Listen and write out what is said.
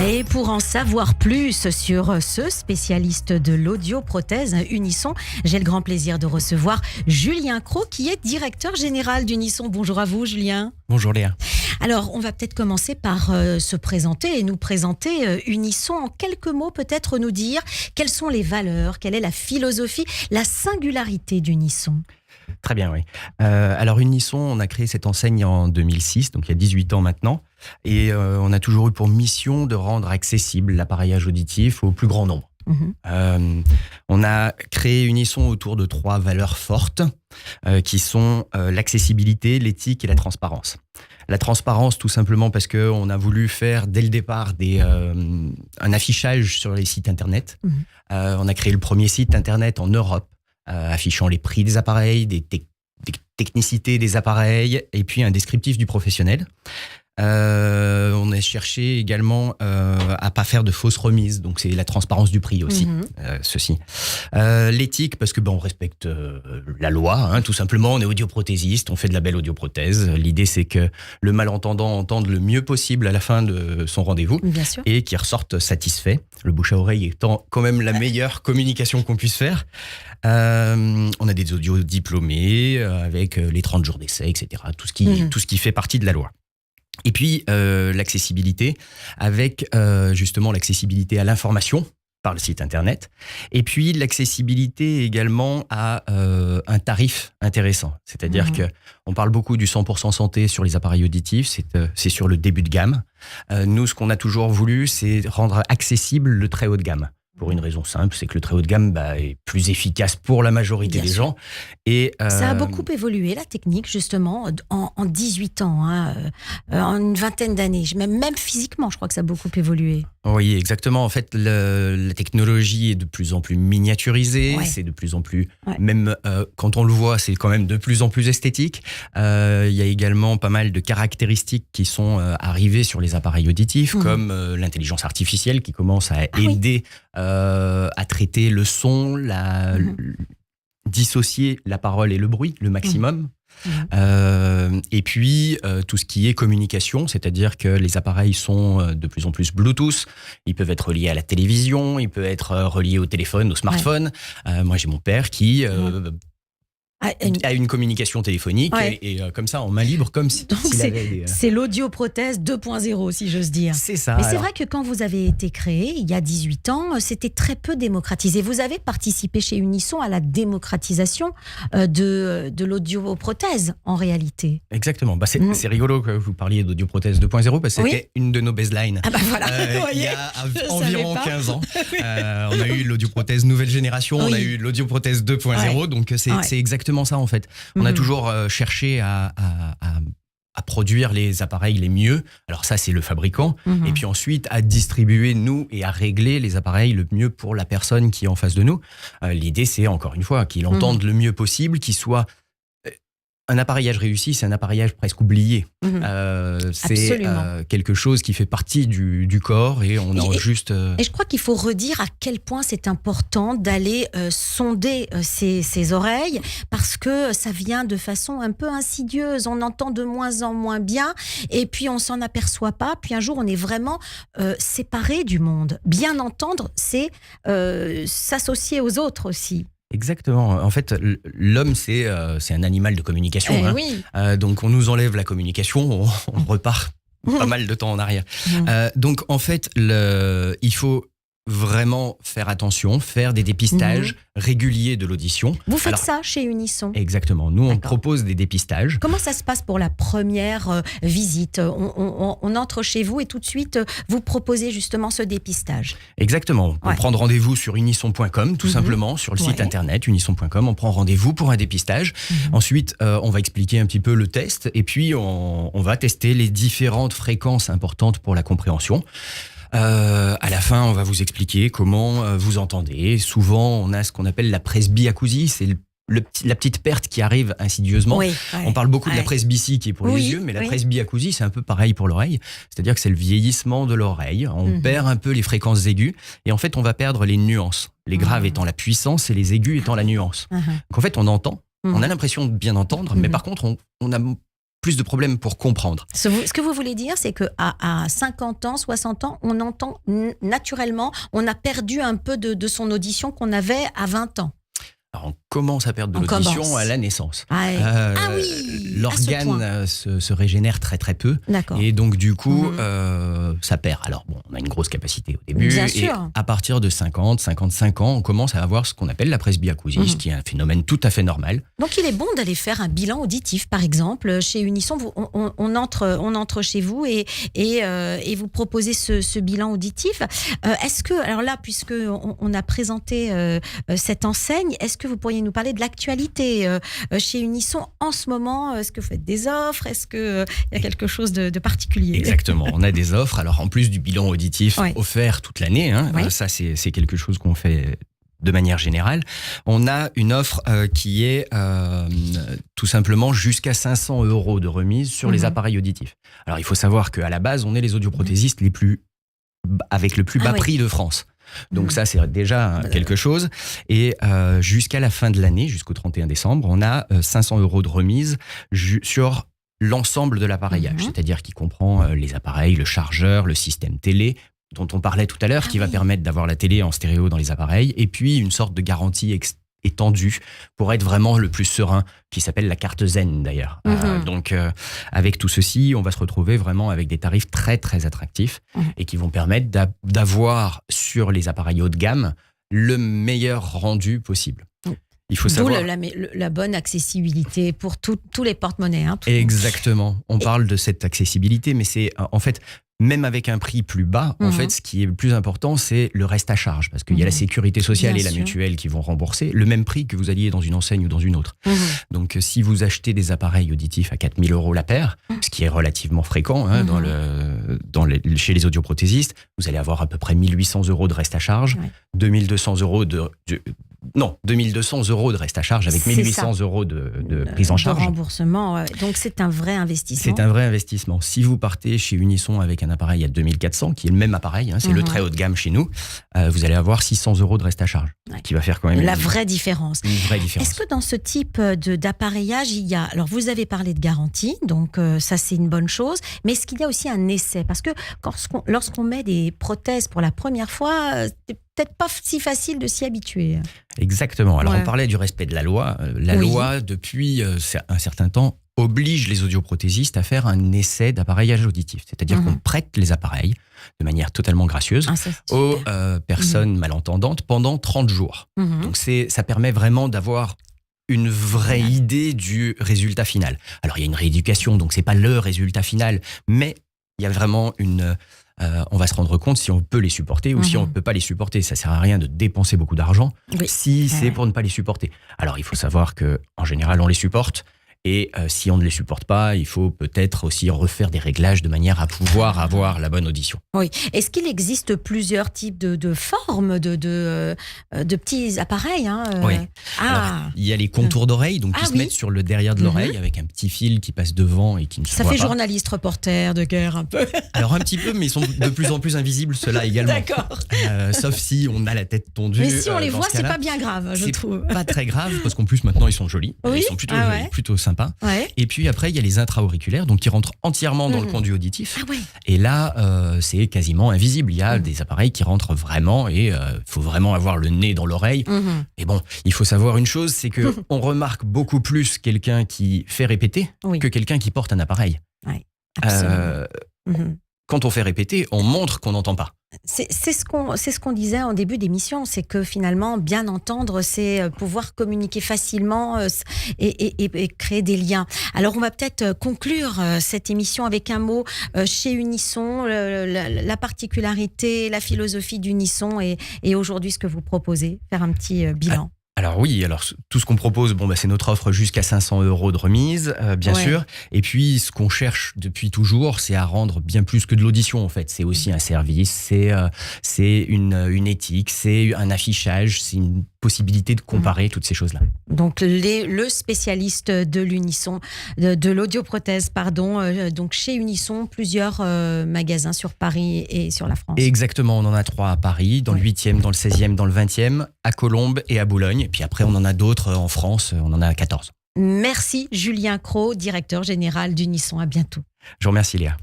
Et pour en savoir plus sur ce spécialiste de l'audioprothèse Unisson, j'ai le grand plaisir de recevoir Julien Cros, qui est directeur général d'Unisson. Bonjour à vous, Julien. Bonjour Léa. Alors, on va peut-être commencer par se présenter et nous présenter Unisson. En quelques mots, peut-être nous dire quelles sont les valeurs, quelle est la philosophie, la singularité d'Unisson. Très bien, oui. Alors Unisson, on a créé cette enseigne en 2006, donc il y a 18 ans maintenant. Et on a toujours eu pour mission de rendre accessible l'appareillage auditif au plus grand nombre. On a créé Unisson autour de 3 valeurs fortes qui sont l'accessibilité, l'éthique et la transparence. La transparence, tout simplement parce qu'on a voulu faire dès le départ un affichage sur les sites internet. On a créé le premier site internet en Europe, affichant les prix des appareils, des technicités des appareils et puis un descriptif du professionnel. On a cherché également à pas faire de fausses remises, donc c'est la transparence du prix aussi, ceci. L'éthique, parce que on respecte la loi, tout simplement. On est audioprothésiste, on fait de la belle audioprothèse. L'idée, c'est que le malentendant entende le mieux possible à la fin de son rendez-vous et qu'il ressorte satisfait. Le bouche à oreille étant quand même la meilleure communication qu'on puisse faire. On a des audios diplômés avec les 30 jours d'essai, etc. Tout ce qui fait partie de la loi. Et puis l'accessibilité avec justement l'accessibilité à l'information par le site internet, et puis l'accessibilité également à un tarif intéressant. C'est-à-dire que on parle beaucoup du 100% santé sur les appareils auditifs, c'est sur le début de gamme. Nous, ce qu'on a toujours voulu, c'est rendre accessible le très haut de gamme. Pour une raison simple, c'est que le très haut de gamme est plus efficace pour la majorité des gens. Et ça a beaucoup évolué, la technique, justement, en 18 ans, en une vingtaine d'années. Même physiquement, je crois que ça a beaucoup évolué. Oui, exactement. En fait, la technologie est de plus en plus miniaturisée. C'est de plus en plus... Même quand on le voit, c'est quand même de plus en plus esthétique. Il y a également pas mal de caractéristiques qui sont arrivées sur les appareils auditifs, comme l'intelligence artificielle qui commence à aider... à traiter le son, dissocier la parole et le bruit, le maximum. Et puis, tout ce qui est communication, c'est-à-dire que les appareils sont de plus en plus Bluetooth. Ils peuvent être reliés à la télévision, ils peuvent être reliés au téléphone, au smartphone. Moi, j'ai mon père qui... a une communication téléphonique et comme ça en main libre, comme si c'est l'audioprothèse 2.0, si j'ose dire. C'est ça. Mais c'est vrai que quand vous avez été créé il y a 18 ans, c'était très peu démocratisé. Vous avez participé chez Unisson à la démocratisation de l'audioprothèse en réalité. Exactement. C'est rigolo que vous parliez d'audioprothèse 2.0 parce que c'était une de nos baselines. Il y a environ 15 ans. On a eu l'audioprothèse nouvelle génération, on a eu l'audioprothèse 2.0, donc c'est exactement ça en fait. On a toujours cherché à produire les appareils les mieux. Alors ça, c'est le fabricant. Et puis ensuite, à distribuer, nous, et à régler les appareils le mieux pour la personne qui est en face de nous. L'idée, c'est encore une fois qu'il entende le mieux possible, qu'il soit... Un appareillage réussi, c'est un appareillage presque oublié. C'est quelque chose qui fait partie du corps et on a juste... Et je crois qu'il faut redire à quel point c'est important d'aller sonder ses oreilles parce que ça vient de façon un peu insidieuse. On entend de moins en moins bien et puis on s'en aperçoit pas. Puis un jour, on est vraiment séparé du monde. Bien entendre, c'est s'associer aux autres aussi. Exactement. En fait, l'homme, c'est un animal de communication. Donc, on nous enlève la communication, on repart pas mal de temps en arrière. Donc, en fait, il faut vraiment faire attention, faire des dépistages réguliers de l'audition. Vous faites ça chez Unisson? Exactement. Nous, on propose des dépistages. Comment ça se passe pour la première visite? On entre chez vous et tout de suite, vous proposez justement ce dépistage. Exactement. On prend rendez-vous sur unisson.com, tout simplement, sur le site internet unisson.com. On prend rendez-vous pour un dépistage. Ensuite, on va expliquer un petit peu le test et puis on va tester les différentes fréquences importantes pour la compréhension. À la fin, on va vous expliquer comment vous entendez. Souvent, on a ce qu'on appelle la presbyacousie, c'est la petite perte qui arrive insidieusement. On parle beaucoup de la presbytie qui est pour les yeux, mais la presbyacousie, c'est un peu pareil pour l'oreille. C'est-à-dire que c'est le vieillissement de l'oreille. On perd un peu les fréquences aiguës et en fait, on va perdre les nuances. Les graves étant la puissance et les aigus étant la nuance. Donc en fait, on entend, on a l'impression de bien entendre, mais par contre, on a plus de problèmes pour comprendre. Ce que vous voulez dire, c'est qu'à 50 ans, 60 ans, on entend naturellement, on a perdu un peu de son audition qu'on avait à 20 ans. Alors, on commence à perdre de l'audition à la naissance. Ah oui, l'organe se régénère très très peu. D'accord. Et donc du coup, ça perd. Alors bon, on a une grosse capacité au début. Bien et sûr. à partir de 50, 55 ans, on commence à avoir ce qu'on appelle la presbyacousie, ce qui est un phénomène tout à fait normal. Donc il est bon d'aller faire un bilan auditif, par exemple, chez Unisson. On entre chez vous et vous proposez ce bilan auditif. Est-ce que, alors là, puisque on a présenté cette enseigne, est-ce que vous pourriez nous parler de l'actualité chez Unisson en ce moment? Est-ce que vous faites des offres? Est-ce qu'il y a quelque chose de particulier? Exactement, on a des offres. Alors en plus du bilan auditif offert toute l'année, ça c'est quelque chose qu'on fait de manière générale. On a une offre qui est tout simplement jusqu'à 500 € de remise sur les appareils auditifs. Alors il faut savoir qu'à la base, on est les audioprothésistes avec le plus bas prix de France. Donc ça, c'est déjà quelque chose. Et jusqu'à la fin de l'année, jusqu'au 31 décembre, on a 500 € de remise sur l'ensemble de l'appareillage, c'est-à-dire qui comprend les appareils, le chargeur, le système télé, dont on parlait tout à l'heure, qui va permettre d'avoir la télé en stéréo dans les appareils, et puis une sorte de garantie étendue pour être vraiment le plus serein, qui s'appelle la carte Zen d'ailleurs. Donc avec tout ceci, on va se retrouver vraiment avec des tarifs très très attractifs et qui vont permettre d'avoir sur les appareils haut de gamme le meilleur rendu possible. Il faut savoir... la bonne accessibilité pour tous les porte-monnaies. Exactement. On parle de cette accessibilité, mais c'est en fait... Même avec un prix plus bas, en fait, ce qui est le plus important, c'est le reste à charge. Parce qu'il y a la sécurité sociale Bien et la sûr. mutuelle qui vont rembourser le même prix que vous alliez dans une enseigne ou dans une autre. Donc, si vous achetez des appareils auditifs à 4 000 € la paire, ce qui est relativement fréquent chez les audioprothésistes, vous allez avoir à peu près 1 800 € de reste à charge, 2 200 € de 200 € de reste à charge avec 1 800 € de prise en charge. De remboursement, ouais. Donc c'est un vrai investissement. C'est un vrai investissement. Si vous partez chez Unisson avec un appareil à 2 400, qui est le même appareil, c'est le très haut de gamme chez nous, vous allez avoir 600 € de reste à charge, qui va faire quand même la vraie différence. Une vraie différence. Est-ce que dans ce type d'appareillage, il y a... Alors vous avez parlé de garantie, donc ça c'est une bonne chose, mais est-ce qu'il y a aussi un essai? Parce que lorsqu'on met des prothèses pour la première fois, c'est peut-être pas si facile de s'y habituer. Exactement. Alors on parlait du respect de la loi. La loi, depuis un certain temps, oblige les audioprothésistes à faire un essai d'appareillage auditif. C'est-à-dire qu'on prête les appareils de manière totalement gracieuse aux personnes malentendantes pendant 30 jours. Donc ça permet vraiment d'avoir une vraie idée du résultat final. Alors il y a une rééducation, donc c'est pas le résultat final, mais il y a vraiment on va se rendre compte si on peut les supporter ou si on ne peut pas les supporter. Ça sert à rien de dépenser beaucoup d'argent si c'est pour ne pas les supporter. Alors, il faut savoir qu'en général, on les supporte. Et si on ne les supporte pas, il faut peut-être aussi refaire des réglages de manière à pouvoir avoir la bonne audition. Oui. Est-ce qu'il existe plusieurs types de formes de petits appareils Oui. Alors, il y a les contours d'oreilles, donc qui se mettent sur le derrière de l'oreille avec un petit fil qui passe devant et qui ne se voit pas. Ça fait journaliste, reporter de guerre un peu. Alors un petit peu, mais ils sont de plus en plus invisibles, ceux-là également. D'accord. Sauf si on a la tête tendue. Mais si on les voit, c'est pas bien grave, je trouve. C'est pas très grave, parce qu'en plus maintenant ils sont jolis. Ils sont plutôt jolis, plutôt sympas. Et puis après, il y a les intra-auriculaires, donc qui rentrent entièrement dans le conduit auditif. Et là, c'est quasiment invisible. Il y a des appareils qui rentrent vraiment et il faut vraiment avoir le nez dans l'oreille. Et bon, il faut savoir une chose, c'est qu'on remarque beaucoup plus quelqu'un qui fait répéter que quelqu'un qui porte un appareil. Absolument. Quand on fait répéter, on montre qu'on n'entend pas. C'est ce qu'on disait en début d'émission, c'est que finalement, bien entendre, c'est pouvoir communiquer facilement et créer des liens. Alors, on va peut-être conclure cette émission avec un mot chez Unisson, la particularité, la philosophie d'Unisson et aujourd'hui ce que vous proposez, faire un petit bilan. Alors oui, tout ce qu'on propose, c'est notre offre jusqu'à 500 € de remise, bien sûr. Et puis, ce qu'on cherche depuis toujours, c'est à rendre bien plus que de l'audition, en fait. C'est aussi un service, c'est une éthique, c'est un affichage, c'est une possibilité de comparer toutes ces choses-là. Donc, le spécialiste de l'Unisson, de l'audioprothèse, donc chez Unisson, plusieurs magasins sur Paris et sur la France. Exactement, on en a 3 à Paris, dans le 8e, dans le 16e, dans le 20e, à Colombes et à Boulogne. Et puis après, on en a d'autres en France, on en a 14. Merci Julien Cros, directeur général d'Unisson. À bientôt. Je vous remercie Léa.